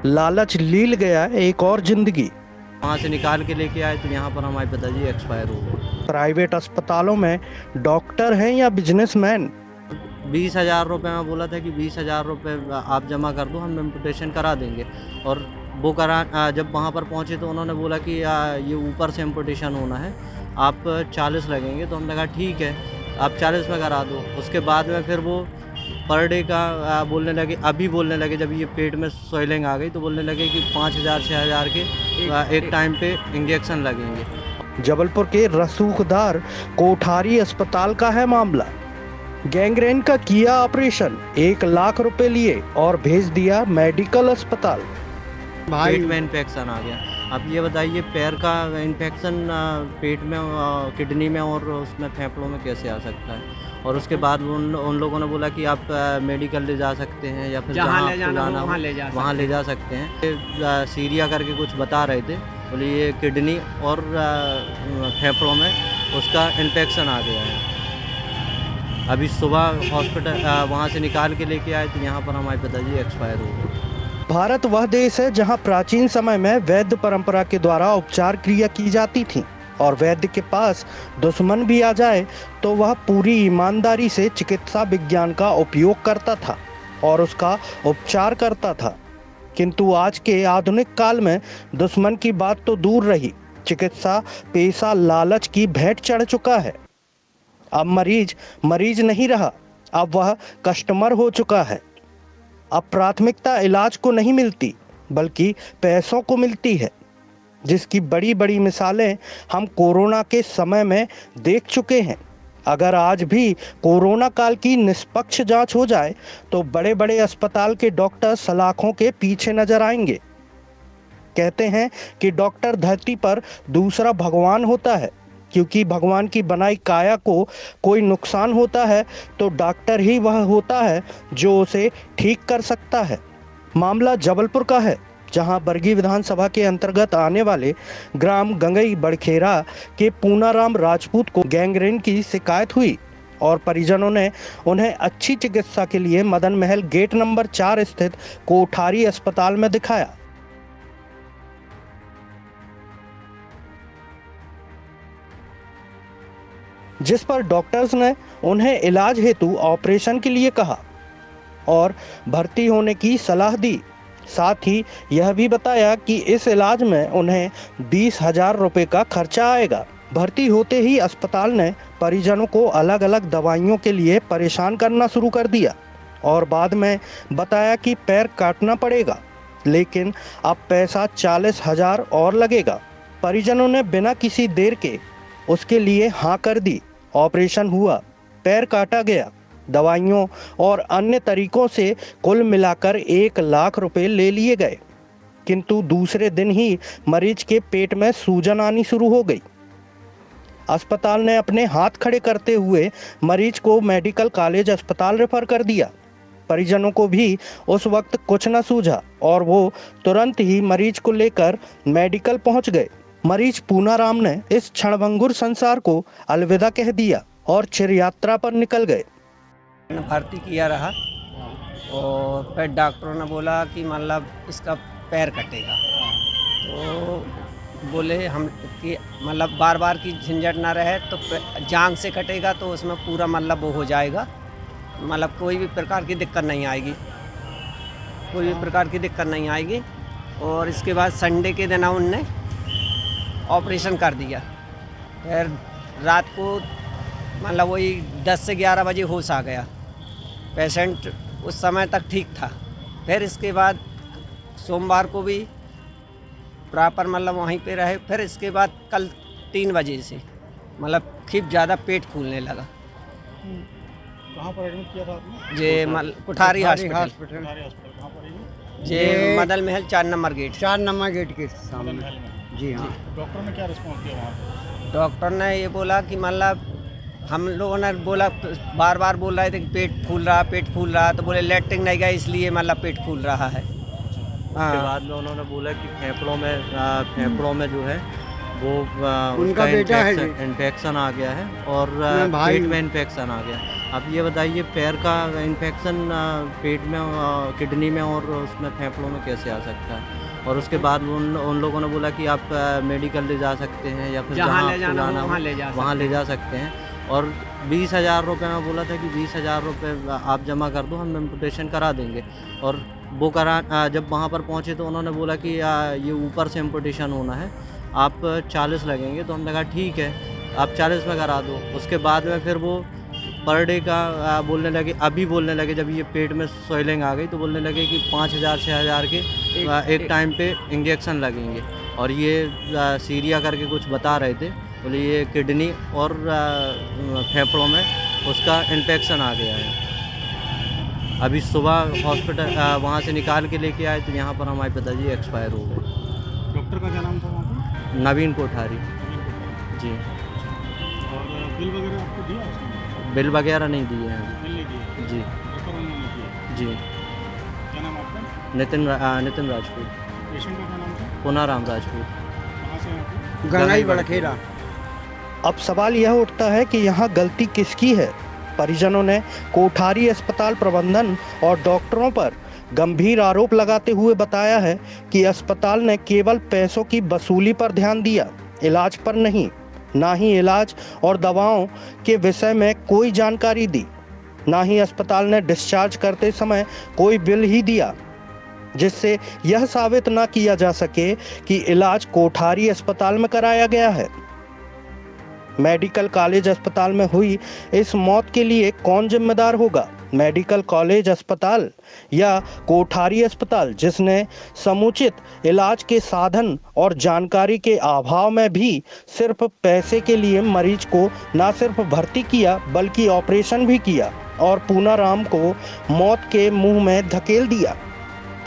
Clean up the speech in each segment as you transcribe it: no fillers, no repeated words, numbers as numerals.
लालच लील गया एक और जिंदगी। वहाँ से निकाल के लेके आए तो यहाँ पर हमारे पिताजी एक्सपायर हो गए। प्राइवेट अस्पतालों में डॉक्टर हैं या बिजनेसमैन? 20,000 रुपये में बोला था कि 20,000 रुपये आप जमा कर दो, हम एम्पुटेशन करा देंगे। और वो जब वहाँ पर पहुँचे तो उन्होंने बोला कि ये ऊपर से एम्पुटेशन होना है, आप 40 लगेंगे। तो हमने कहा ठीक है, आप 40 में करा दो। उसके बाद में फिर वो पर डे का बोलने लगे, अभी बोलने लगे जब ये पेट में स्वेलिंग आ गई तो बोलने लगे कि 5,000 6,000 के एक टाइम पे इंजेक्शन लगेंगे। जबलपुर के रसूखदार कोठारी अस्पताल का है मामला। गैंग्रेन का किया ऑपरेशन, 1 लाख रुपए लिए और भेज दिया मेडिकल अस्पताल। पेट में इन्फेक्शन आ गया। अब ये बताइए, पैर का इन्फेक्शन पेट में, किडनी में और उसमें फेफड़ों में कैसे आ सकता है? और उसके बाद उन लोगों ने बोला कि आप मेडिकल ले जा सकते हैं या फिर जहाँ आपको जाना हो वहाँ ले जा सकते हैं। सीरिया करके कुछ बता रहे थे, बोले ये किडनी और फेफड़ों में उसका इन्फेक्शन आ गया है। अभी सुबह हॉस्पिटल वहाँ से निकाल के लेके आए तो यहाँ पर हमारे पिताजी एक्सपायर हो गए। भारत वह देश है जहां प्राचीन समय में वैद्य परंपरा के द्वारा उपचार क्रिया की जाती थी और वैद्य के पास दुश्मन भी आ जाए तो वह पूरी ईमानदारी से चिकित्सा विज्ञान का उपयोग करता था और उसका उपचार करता था। किंतु आज के आधुनिक काल में दुश्मन की बात तो दूर रही, चिकित्सा पेशा लालच की भेंट चढ़ चुका है। अब मरीज नहीं रहा, अब वह कस्टमर हो चुका है। अब प्राथमिकता इलाज को नहीं मिलती बल्कि पैसों को मिलती है, जिसकी बड़ी बड़ी मिसालें हम कोरोना के समय में देख चुके हैं। अगर आज भी कोरोना काल की निष्पक्ष जांच हो जाए तो बड़े बड़े अस्पताल के डॉक्टर सलाखों के पीछे नजर आएंगे। कहते हैं कि डॉक्टर धरती पर दूसरा भगवान होता है, क्योंकि भगवान की बनाई काया को कोई नुकसान होता है तो डॉक्टर ही वह होता है जो उसे ठीक कर सकता है। मामला जबलपुर का है, जहां बरगी विधानसभा के अंतर्गत आने वाले ग्राम गंगई बड़खेरा के पूनाराम राजपूत को गैंग्रेन की शिकायत हुई और परिजनों ने उन्हें अच्छी चिकित्सा के लिए मदन महल गेट नंबर 4 स्थित कोठारी अस्पताल में दिखाया। जिस पर डॉक्टर्स ने उन्हें इलाज हेतु ऑपरेशन के लिए कहा और भर्ती होने की सलाह दी। साथ ही यह भी बताया कि इस इलाज में उन्हें 20,000 रुपये का खर्चा आएगा। भर्ती होते ही अस्पताल ने परिजनों को अलग अलग दवाइयों के लिए परेशान करना शुरू कर दिया और बाद में बताया कि पैर काटना पड़ेगा, लेकिन अब पैसा 40,000 और लगेगा। परिजनों ने बिना किसी देर के उसके लिए हाँ कर दी। ऑपरेशन हुआ, पैर काटा गया, दवाइयों और अन्य तरीकों से कुल मिलाकर 1 लाख रुपए ले लिए गए। किंतु दूसरे दिन ही मरीज के पेट में सूजन आनी शुरू हो गई। अस्पताल ने अपने हाथ खड़े करते हुए मरीज को मेडिकल कॉलेज अस्पताल रेफर कर दिया। परिजनों को भी उस वक्त कुछ न सूझा और वो तुरंत ही मरीज को लेकर मेडिकल पहुंच गए। मरीज पूनाराम ने इस क्षणभंगुर संसार को अलविदा कह दिया और चिर यात्रा पर निकल गए। भर्ती किया रहा और फिर डॉक्टरों ने बोला कि मतलब इसका पैर कटेगा। तो बोले हम कि मतलब बार बार की झंझट ना रहे तो जांग से कटेगा तो उसमें पूरा मतलब वो हो जाएगा, मतलब कोई भी प्रकार की दिक्कत नहीं आएगी, कोई भी प्रकार की दिक्कत नहीं आएगी। और इसके बाद संडे के दिन उनने ऑपरेशन कर दिया। फिर रात को मतलब वही 10 से 11 बजे होश आ गया। पेशेंट उस समय तक ठीक था। फिर इसके बाद सोमवार को भी प्रॉपर मतलब वहीं पे रहे। फिर इसके बाद कल 3 बजे से मतलब खूब ज़्यादा पेट फूलने लगा। कहाँ पर एडमिट किया था आपने? जे कोठारी हॉस्पिटल, जे Madan Mahal 4 number gate, 4 number gate के सामने। जी हाँ। डॉक्टर ने क्या रिस्पॉन्स दिया वहाँ पे? डॉक्टर ने ये बोला कि मतलब हम लोगों ने बोला, बार बार बोल रहे थे कि पेट फूल रहा, तो बोले लैट्रिन नहीं गया इसलिए मतलब पेट फूल रहा है। उसके बाद में उन्होंने बोला कि फेफड़ों में जो है वो उनका बेटा है, इन्फेक्शन आ गया है और पेट में इन्फेक्शन आ गया। आप ये बताइए पैर का इन्फेक्शन पेट में किडनी में और उसमें फेफड़ों में कैसे आ सकता है? और उसके बाद उन लोगों ने बोला कि आप मेडिकल ले जा सकते हैं या फिर जहाँ जहाँ ले आपको जाना हो जाना वहाँ हो ले जा वहाँ ले जा सकते हैं। और 20,000 रुपये में बोला था कि 20,000 रुपये आप जमा कर दो, हम एम्पुटेशन करा देंगे। और वो जब वहाँ पर पहुँचे तो उन्होंने बोला कि ये ऊपर से एम्पुटेशन होना है, आप 40 लगेंगे। तो हमने कहा ठीक है, आप 40 में करा दो। उसके बाद में फिर वो पर डे का बोलने लगे, अभी बोलने लगे जब ये पेट में स्वेलिंग आ गई तो बोलने लगे कि 5,000 6,000 के एक टाइम पे इंजेक्शन लगेंगे। और ये सीरिया करके कुछ बता रहे थे, बोले ये किडनी और फेफड़ों में उसका इन्फेक्शन आ गया है। अभी सुबह हॉस्पिटल वहाँ से निकाल के लेके आए तो यहाँ पर हमारे पिताजी एक्सपायर हो गए। डॉक्टर का क्या नाम था वहाँ पे? नवीन कोठारी जी। और बिल वगैरह आपको दिया उसने? बिल वगैरह नहीं दिए हैं अभी। बिल नहीं दिया? जी रेफर उन्होंने किया? जी। क्या नाम आपका? नितिन राजपूत। पेशेंट का क्या नाम था? पुनाराम राजपूत। कहाँ से हैं आप? गंगाई बड़खेड़ा। अब सवाल यह उठता है कि यहाँ गलती किसकी है। परिजनों ने कोठारी अस्पताल प्रबंधन और डॉक्टरों पर गंभीर आरोप लगाते हुए बताया है कि अस्पताल ने केवल पैसों की वसूली पर ध्यान दिया, इलाज पर नहीं। ना ही इलाज और दवाओं के विषय में कोई जानकारी दी, ना ही अस्पताल ने डिस्चार्ज करते समय कोई बिल ही दिया, जिससे यह साबित ना किया जा सके कि इलाज कोठारी अस्पताल में कराया गया है। मेडिकल कॉलेज अस्पताल में हुई इस मौत के लिए कौन जिम्मेदार होगा? मेडिकल कॉलेज अस्पताल या कोठारी अस्पताल, जिसने समुचित इलाज के साधन और जानकारी के अभाव में भी सिर्फ पैसे के लिए मरीज को न सिर्फ भर्ती किया बल्कि ऑपरेशन भी किया और पूनाराम को मौत के मुंह में धकेल दिया।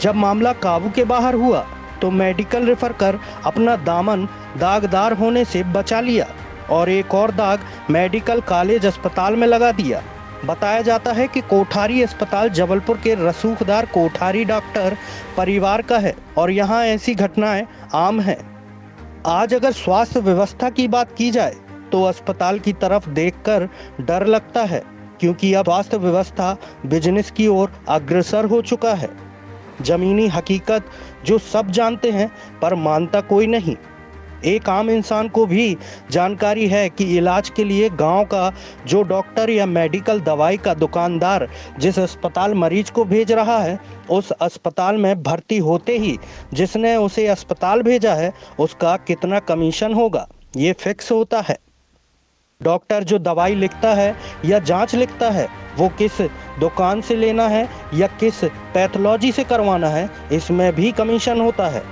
जब मामला काबू के बाहर हुआ तो मेडिकल रेफर कर अपना दामन दागदार होने से बचा लिया और एक और दाग मेडिकल कॉलेज अस्पताल में लगा दिया। बताया जाता है कि कोठारी अस्पताल जबलपुर के रसूखदार कोठारी डॉक्टर परिवार का है और यहाँ ऐसी घटनाएं आम हैं। आज अगर स्वास्थ्य व्यवस्था की बात की जाए तो अस्पताल की तरफ देखकर डर लगता है, क्योंकि अब स्वास्थ्य व्यवस्था बिजनेस की ओर अग्रसर हो चुका है। जमीनी हकीकत जो सब जानते हैं पर मानता कोई नहीं। एक आम इंसान को भी जानकारी है कि इलाज के लिए गांव का जो डॉक्टर या मेडिकल दवाई का दुकानदार जिस अस्पताल मरीज को भेज रहा है, उस अस्पताल में भर्ती होते ही जिसने उसे अस्पताल भेजा है उसका कितना कमीशन होगा, ये फिक्स होता है। डॉक्टर जो दवाई लिखता है या जांच लिखता है वो किस दुकान से लेना है या किस पैथोलॉजी से करवाना है, इसमें भी कमीशन होता है।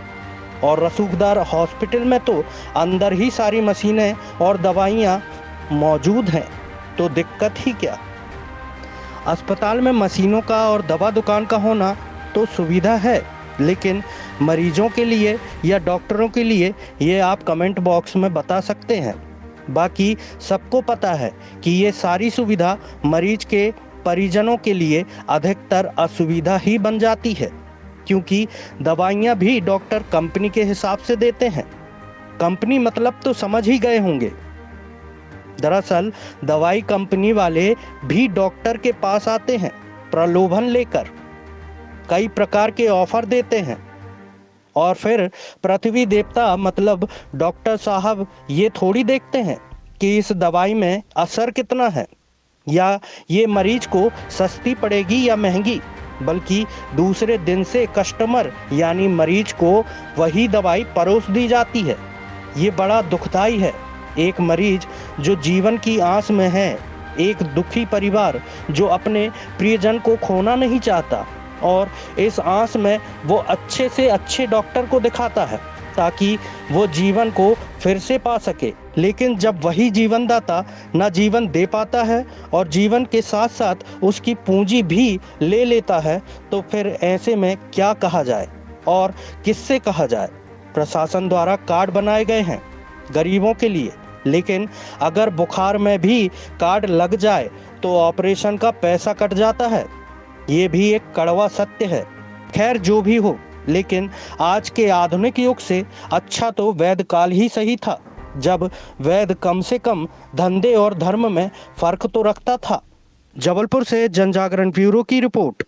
और रसूखदार हॉस्पिटल में तो अंदर ही सारी मशीनें और दवाइयाँ मौजूद हैं, तो दिक्कत ही क्या। अस्पताल में मशीनों का और दवा दुकान का होना तो सुविधा है, लेकिन मरीजों के लिए या डॉक्टरों के लिए ये आप कमेंट बॉक्स में बता सकते हैं। बाकी सबको पता है कि ये सारी सुविधा मरीज के परिजनों के लिए अधिकतर असुविधा ही बन जाती है, क्योंकि दवाइयाँ भी डॉक्टर कंपनी के हिसाब से देते हैं। कंपनी मतलब तो समझ ही गए होंगे। दरअसल दवाई कंपनी वाले भी डॉक्टर के पास आते हैं प्रलोभन लेकर, कई प्रकार के ऑफर देते हैं और फिर पृथ्वी देवता मतलब डॉक्टर साहब ये थोड़ी देखते हैं कि इस दवाई में असर कितना है या ये मरीज को सस्ती पड़ेगी या महंगी, बल्कि दूसरे दिन से कस्टमर यानी मरीज को वही दवाई परोस दी जाती है। ये बड़ा दुखदाई है। एक मरीज जो जीवन की आस में है, एक दुखी परिवार जो अपने प्रियजन को खोना नहीं चाहता और इस आस में वो अच्छे से अच्छे डॉक्टर को दिखाता है ताकि वो जीवन को फिर से पा सके। लेकिन जब वही जीवनदाता ना जीवन दे पाता है और जीवन के साथ साथ उसकी पूंजी भी ले लेता है, तो फिर ऐसे में क्या कहा जाए और किससे कहा जाए। प्रशासन द्वारा कार्ड बनाए गए हैं गरीबों के लिए, लेकिन अगर बुखार में भी कार्ड लग जाए तो ऑपरेशन का पैसा कट जाता है। ये भी एक कड़वा सत्य है। खैर जो भी हो, लेकिन आज के आधुनिक युग से अच्छा तो वैद काल ही सही था, जब वैद कम से कम धंधे और धर्म में फर्क तो रखता था। जबलपुर से जनजागरण ब्यूरो की रिपोर्ट।